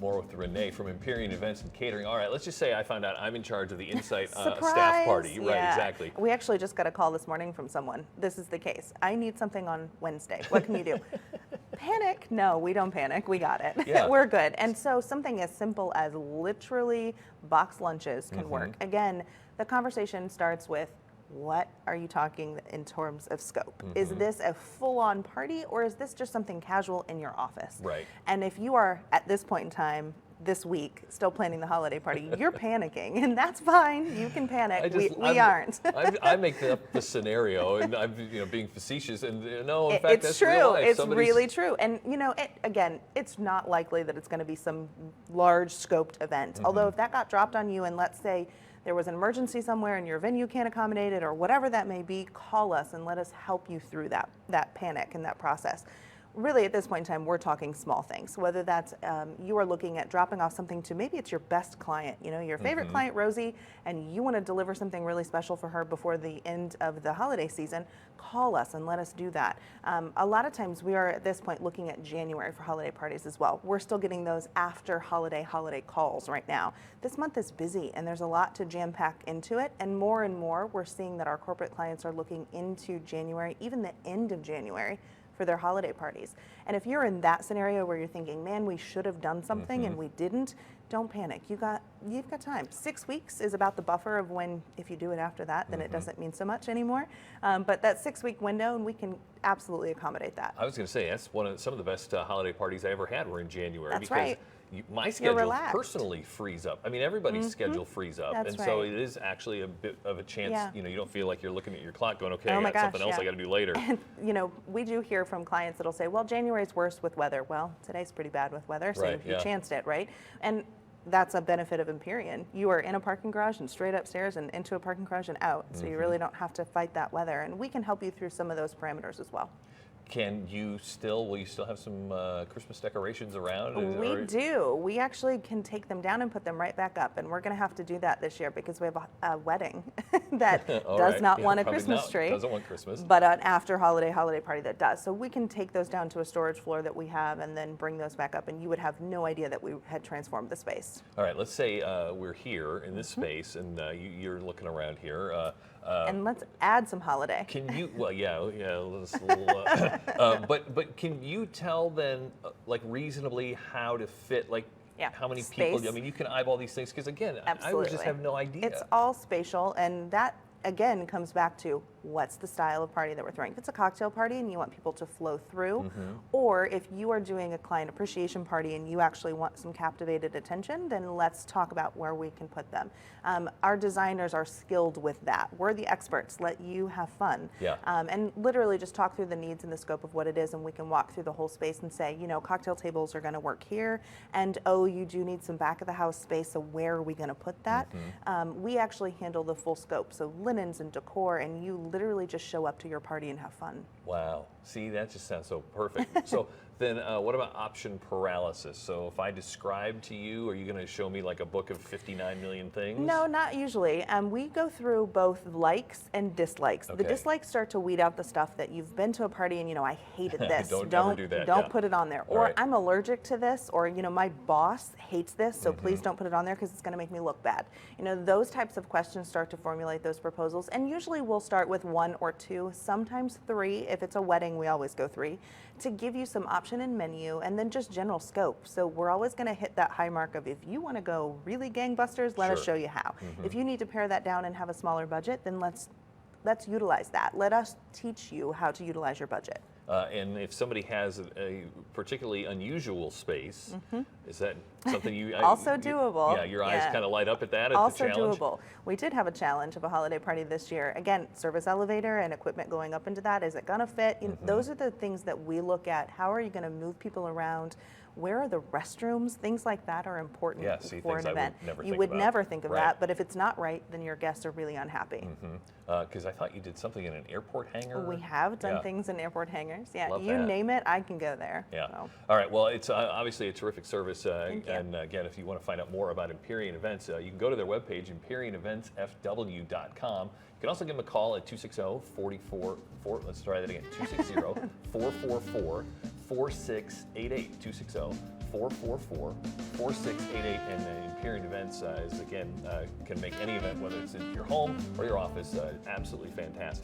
more with Renee from Empyrean Events and Catering. All right, let's just say I found out I'm in charge of the Insight staff party. Yeah. Right, exactly. We actually just got a call this morning from someone. This is the case. I need something on Wednesday. What can you do? Panic? No, we don't panic. We got it. Yeah. We're good. And so something as simple as literally box lunches can work. Again, the conversation starts with, what are you talking in terms of scope? Is this a full-on party, or is this just something casual in your office? Right. And if you are, at this point in time, this week, still planning the holiday party, you're panicking, and that's fine. You can panic. We aren't. I make up the scenario, and I'm being facetious, and no, in fact, it's that's true. real life. It's really true. And again, it's not likely that it's going to be some large scoped event. Although if that got dropped on you, and let's say there was an emergency somewhere and your venue can't accommodate it, or whatever that may be, call us and let us help you through that panic and that process. Really, at this point in time, we're talking small things. Whether that's you are looking at dropping off something to, maybe it's your best client, your favorite client, Rosie, and you want to deliver something really special for her before the end of the holiday season, call us and let us do that. A lot of times we are at this point looking at January for holiday parties as well. We're still getting those after holiday calls right now. This month is busy and there's a lot to jam pack into it, and more we're seeing that our corporate clients are looking into January, even the end of January, for their holiday parties. And if you're in that scenario where you're thinking, man, we should have done something and we didn't, don't panic. You've got time. 6 weeks is about the buffer of when, if you do it after that, then it doesn't mean so much anymore. But that 6-week window, and we can absolutely accommodate that. I was going to say, that's some of the best holiday parties I ever had were in January. That's because right. My schedule personally frees up. I mean, everybody's schedule frees up. That's so right. it is actually a bit of a chance, you don't feel like you're looking at your clock going, okay, Oh I my got something gosh, else I got to do later. And, we do hear from clients that'll say, well, January's worse with weather. Well, today's pretty bad with weather, so you chanced it, right? And that's a benefit of Empyrean. You are in a parking garage and straight upstairs and into a parking garage and out, so you really don't have to fight that weather. And we can help you through some of those parameters as well. Will you still have some Christmas decorations around? We do. We actually can take them down and put them right back up, and we're going to have to do that this year because we have a wedding that does not want a Christmas tree. Doesn't want Christmas. But an after holiday party that does. So we can take those down to a storage floor that we have and then bring those back up, and you would have no idea that we had transformed the space. All right, let's say we're here in this space, and you're looking around here. And let's add some holiday. Can you? Well, but can you tell then, like reasonably, how to fit how many Space. people? I mean, you can eyeball these things because again, Absolutely. I would just have no idea. It's all spatial, and that again comes back to what's the style of party that we're throwing. If it's a cocktail party and you want people to flow through, or if you are doing a client appreciation party and you actually want some captivated attention, then let's talk about where we can put them. Our designers are skilled with that. We're the experts. Let you have fun. Yeah. And literally just talk through the needs and the scope of what it is, and we can walk through the whole space and say, cocktail tables are going to work here, and you do need some back of the house space, so where are we going to put that? We actually handle the full scope, so linens and decor, and you literally just show up to your party and have fun. Wow. See, that just sounds so perfect. So then what about option paralysis? So if I describe to you, are you going to show me like a book of 59 million things? No, not usually. We go through both likes and dislikes. Okay. The dislikes start to weed out the stuff that you've been to a party and, I hated this. Don't do that. Don't put it on there. All Or right. I'm allergic to this, or, my boss hates this, so please don't put it on there because it's going to make me look bad. Those types of questions start to formulate those proposals. And usually we'll start with 1 or 2, sometimes 3. If it's a wedding, we always go 3, to give you some option and menu, and then just general scope. So we're always going to hit that high mark of, if you want to go really gangbusters, let us show you how. If you need to pare that down and have a smaller budget, then let's utilize that. Let us teach you how to utilize your budget. And if somebody has a particularly unusual space, is that something you... Also doable. Yeah, your eyes kind of light up at that, at also the challenge? doable. We did have a challenge of a holiday party this year. Again, service elevator and equipment going up into that. Is it going to fit? Those are the things that we look at. How are you going to move people around? Where are the restrooms? Things like that are important for an event. You would never think of that, but if it's not right, then your guests are really unhappy. Because I thought you did something in an airport hangar. We have done things in airport hangars. Yeah, Love you that. name it, I can go there. Yeah. So. All right. Well, it's obviously a terrific service. Thank you. And again, if you want to find out more about Empyrean Events, you can go to their webpage, EmpyreanEventsFW.com. You can also give them a call at 260-444. Let's try that again. 260-444. 4688 260-444-4688. And Empyrean Events is, again, can make any event, whether it's in your home or your office, absolutely fantastic.